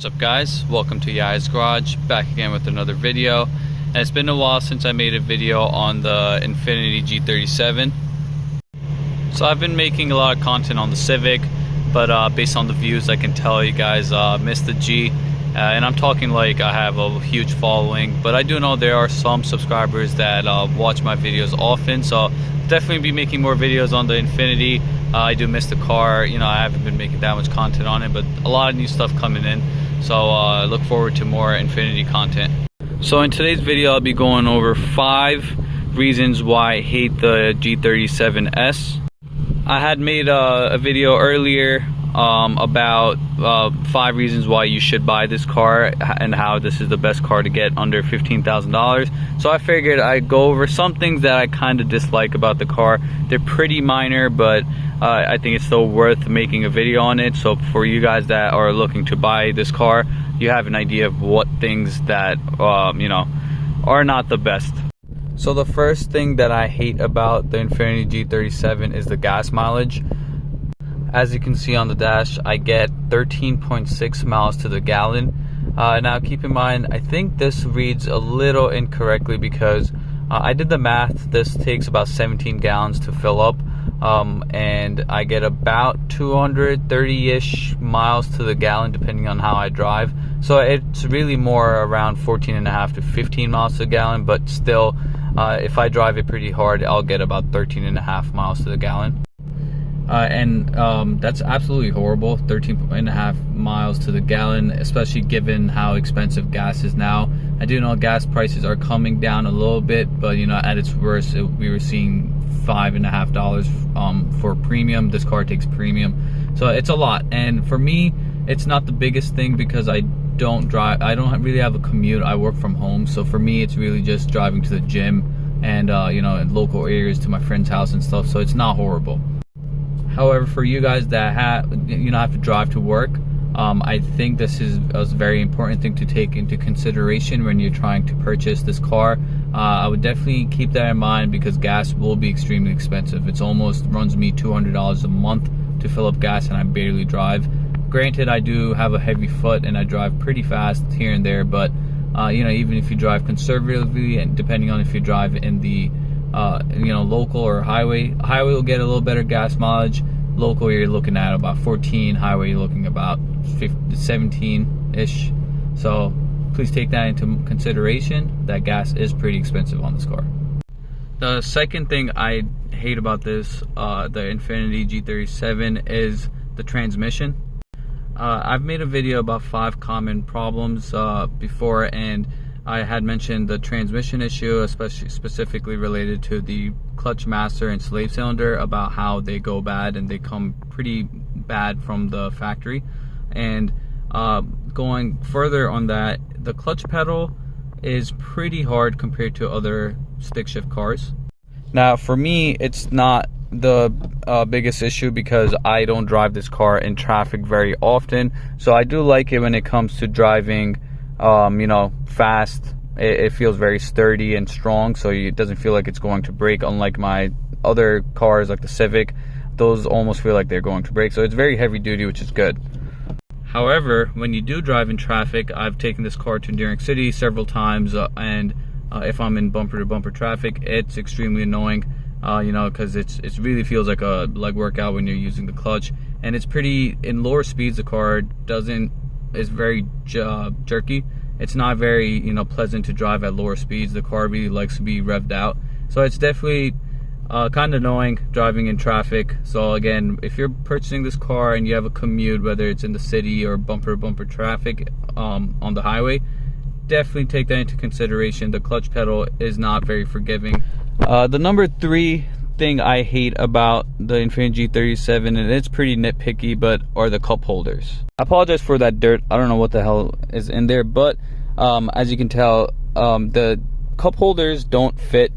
What's up guys, welcome to Yai's Garage, back again with another video. And it's been a while since I made a video on the Infiniti G37. So I've been making a lot of content on the Civic, but based on the views I can tell you guys missed the G. And I'm talking like I have a huge following, but I do know there are some subscribers that watch my videos often, so definitely be making more videos on the Infiniti. I do miss the car, you know, I haven't been making that much content on it, but a lot of new stuff coming in, so look forward to more Infiniti content. So in today's video I'll be going over 5 reasons why I hate the G37s. I had made a video earlier about 5 reasons why you should buy this car and how this is the best car to get under $15,000. So I figured I'd go over some things that I kind of dislike about the car. They're pretty minor, but I think it's still worth making a video on it. So for you guys that are looking to buy this car, you have an idea of what things that you know, are not the best. So the first thing that I hate about the Infiniti G37 is the gas mileage. As you can see on the dash, I get 13.6 miles to the gallon. Now keep in mind, I think this reads a little incorrectly because I did the math. This takes about 17 gallons to fill up, and I get about 230-ish miles to the gallon depending on how I drive. So it's really more around 14.5 to 15 miles to the gallon, but still, if I drive it pretty hard, I'll get about 13.5 miles to the gallon. That's absolutely horrible, 13.5 miles to the gallon, especially given how expensive gas is now. I do know gas prices are coming down a little bit, but you know, at its worst, we were seeing $5.50 for premium. This car takes premium, so it's a lot. And for me, it's not the biggest thing because I don't drive. I don't really have a commute. I work from home, so for me, it's really just driving to the gym and you know, in local areas to my friend's house and stuff. So it's not horrible. However, for you guys that have to drive to work, I think this is a very important thing to take into consideration when you're trying to purchase this car. I would definitely keep that in mind because gas will be extremely expensive. It's almost runs me $200 a month to fill up gas, and I barely drive. Granted, I do have a heavy foot and I drive pretty fast here and there, but you know, even if you drive conservatively, and depending on if you drive in the you know, local or highway will get a little better gas mileage. Local, you're looking at about 14. Highway, you're looking about 17-ish. So please take that into consideration, that gas is pretty expensive on this car. The second thing I hate about this, the Infiniti G37, is the transmission. I've made a video about 5 common problems before, and I had mentioned the transmission issue, especially specifically related to the clutch master and slave cylinder, about how they go bad and they come pretty bad from the factory. And going further on that, the clutch pedal is pretty hard compared to other stick shift cars. Now for me, it's not the biggest issue because I don't drive this car in traffic very often, so I do like it when it comes to driving you know, fast. It feels very sturdy and strong, so it doesn't feel like it's going to break, unlike my other cars like the Civic. Those almost feel like they're going to break, so it's very heavy duty, which is good. However, when you do drive in traffic, I've taken this car to New York City several times, and if I'm in bumper to bumper traffic, it's extremely annoying, you know, because it really feels like a leg workout when you're using the clutch. And it's pretty, in lower speeds, the car is very jerky. It's not very, you know, pleasant to drive at lower speeds. The car really likes to be revved out, so it's definitely kind of annoying driving in traffic. So again, if you're purchasing this car and you have a commute, whether it's in the city or bumper to bumper traffic on the highway, definitely take that into consideration. The clutch pedal is not very forgiving. The number 3 thing I hate about the Infiniti G37, and it's pretty nitpicky, but are the cup holders. I apologize for that dirt. I don't know what the hell is in there, but as you can tell, the cup holders don't fit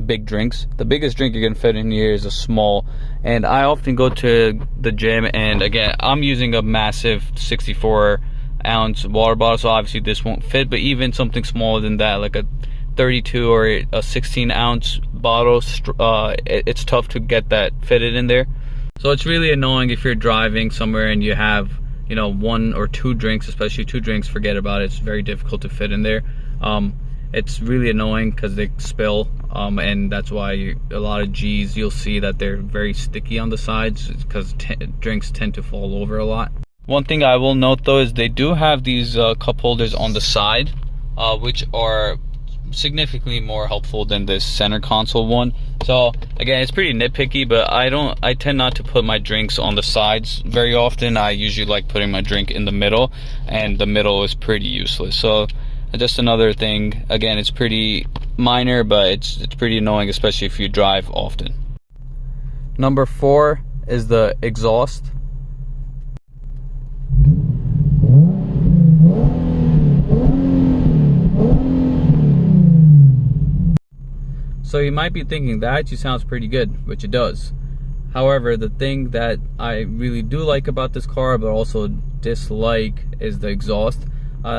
big drinks. The biggest drink you're gonna fit in here is a small, and I often go to the gym, and again, I'm using a massive 64-ounce water bottle, so obviously this won't fit, but even something smaller than that, like a 32 or a 16-ounce bottle, it's tough to get that fitted in there. So it's really annoying if you're driving somewhere and you have you know, 1 or 2 drinks, especially 2 drinks, forget about it. It's very difficult to fit in there. It's really annoying because they spill, and that's why a lot of G's, you'll see that they're very sticky on the sides because drinks tend to fall over a lot. One thing I will note though is they do have these cup holders on the side, which are significantly more helpful than this center console one. So again, it's pretty nitpicky, but I tend not to put my drinks on the sides very often. I usually like putting my drink in the middle, and the middle is pretty useless. So just another thing, again, it's pretty minor, but it's pretty annoying, especially if you drive often. Number 4 is the exhaust. So you might be thinking that actually sounds pretty good, which it does. However, the thing that I really do like about this car, but also dislike, is the exhaust.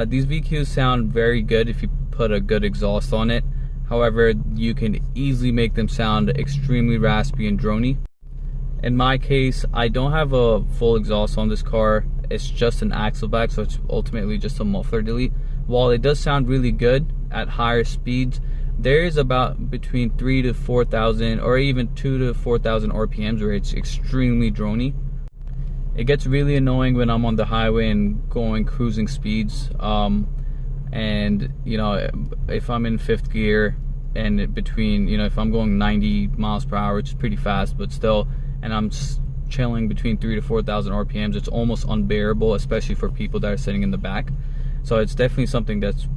These VQs sound very good if you put a good exhaust on it. However, you can easily make them sound extremely raspy and drony. In my case, I don't have a full exhaust on this car. It's just an axle back, so it's ultimately just a muffler delete. While it does sound really good at higher speeds, there is about between 3,000 to 4,000 or even 2,000 to 4,000 RPMs where it's extremely drony. It gets really annoying when I'm on the highway and going cruising speeds, and you know, if I'm in 5th gear and between, you know, if I'm going 90 miles per hour, which is pretty fast, but still, and I'm chilling between 3,000 to 4,000 RPMs, it's almost unbearable, especially for people that are sitting in the back. So it's definitely something that's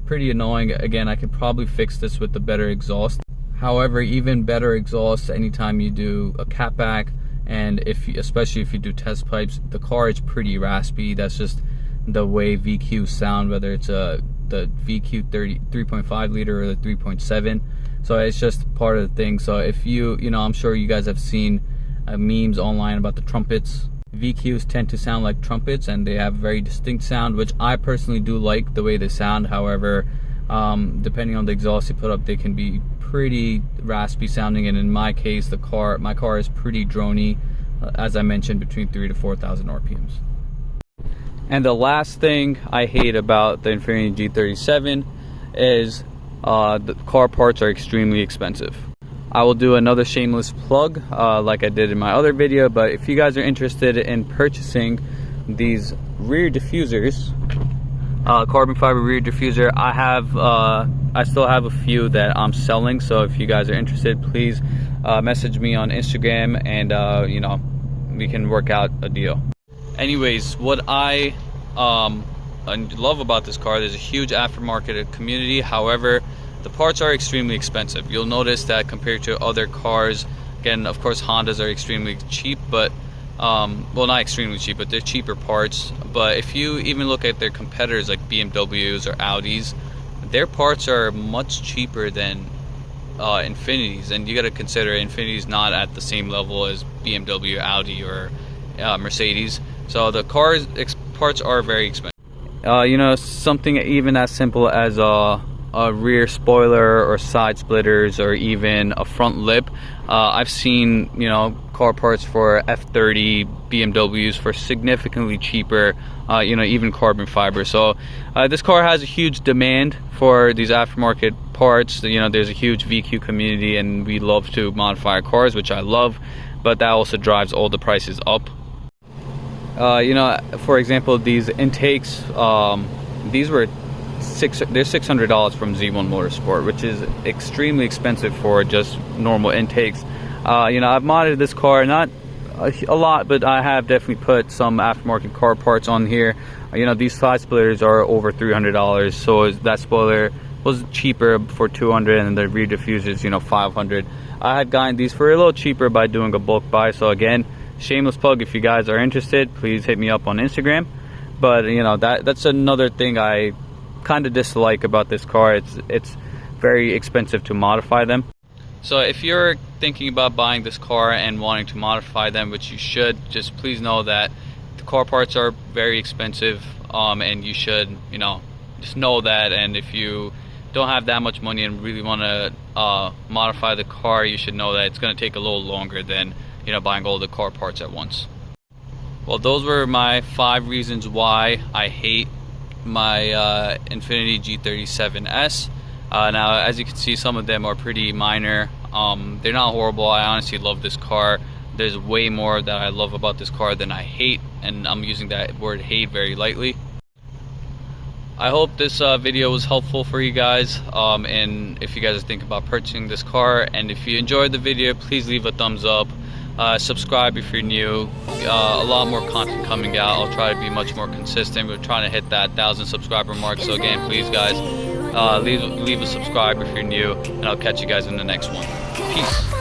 pretty annoying. Again, I could probably fix this with the better exhaust. However, even better exhaust, anytime you do a catback, and especially if you do test pipes, the car is pretty raspy. That's just the way VQs sound, whether it's the VQ 3.5 liter or the 3.7. So it's just part of the thing. So if you know, I'm sure you guys have seen memes online about the trumpets. VQs tend to sound like trumpets, and they have very distinct sound, which I personally do like the way they sound. However, depending on the exhaust you put up, they can be pretty raspy sounding, and in my case, my car is pretty drony, as I mentioned, between 3,000 to 4,000 RPMs. And the last thing I hate about the Infiniti G37 is the car parts are extremely expensive. I will do another shameless plug like I did in my other video, but if you guys are interested in purchasing these rear diffusers, carbon fiber rear diffuser, I still have a few that I'm selling. So if you guys are interested, please message me on Instagram, and you know, we can work out a deal. Anyways, what I love about this car, there's a huge aftermarket community. However, the parts are extremely expensive. You'll notice that compared to other cars, again, of course, Hondas are extremely cheap, but well, not extremely cheap, but they're cheaper parts. But if you even look at their competitors like BMWs or Audis, their parts are much cheaper than Infinitis, and you got to consider Infiniti's not at the same level as BMW, Audi, or Mercedes. So the cars parts are very expensive. You know, something even as simple as a rear spoiler or side splitters or even a front lip. I've seen, you know, car parts for F30 BMWs for significantly cheaper, you know, even carbon fiber. So this car has a huge demand for these aftermarket parts. You know, there's a huge VQ community, and we love to modify our cars, which I love, but that also drives all the prices up. You know, for example, these intakes, these were they're $600 from Z1 Motorsport, which is extremely expensive for just normal intakes. You know, I've modded this car, not a lot, but I have definitely put some aftermarket car parts on here. You know, these side splitters are over $300, so that spoiler was cheaper for $200, and the rear diffusers, you know, $500. I had gotten these for a little cheaper by doing a bulk buy. So again, shameless plug, if you guys are interested, please hit me up on Instagram. But you know, that's another thing I kind of dislike about this car. It's very expensive to modify them. So if you're thinking about buying this car and wanting to modify them, which you should, just please know that the car parts are very expensive, and you should, you know, just know that. And if you don't have that much money and really want to modify the car, you should know that it's going to take a little longer than, you know, buying all the car parts at once. Well, those were my 5 reasons why I hate my Infiniti G37s. Now, as you can see, some of them are pretty minor. They're not horrible. I honestly love this car. There's way more that I love about this car than I hate, and I'm using that word hate very lightly. I hope this video was helpful for you guys, and if you guys think about purchasing this car, and if you enjoyed the video, please leave a thumbs up. Subscribe if you're new. A lot more content coming out. I'll try to be much more consistent. We're trying to hit that 1,000 subscriber mark, so again, please guys, leave a subscribe if you're new, and I'll catch you guys in the next one. Peace.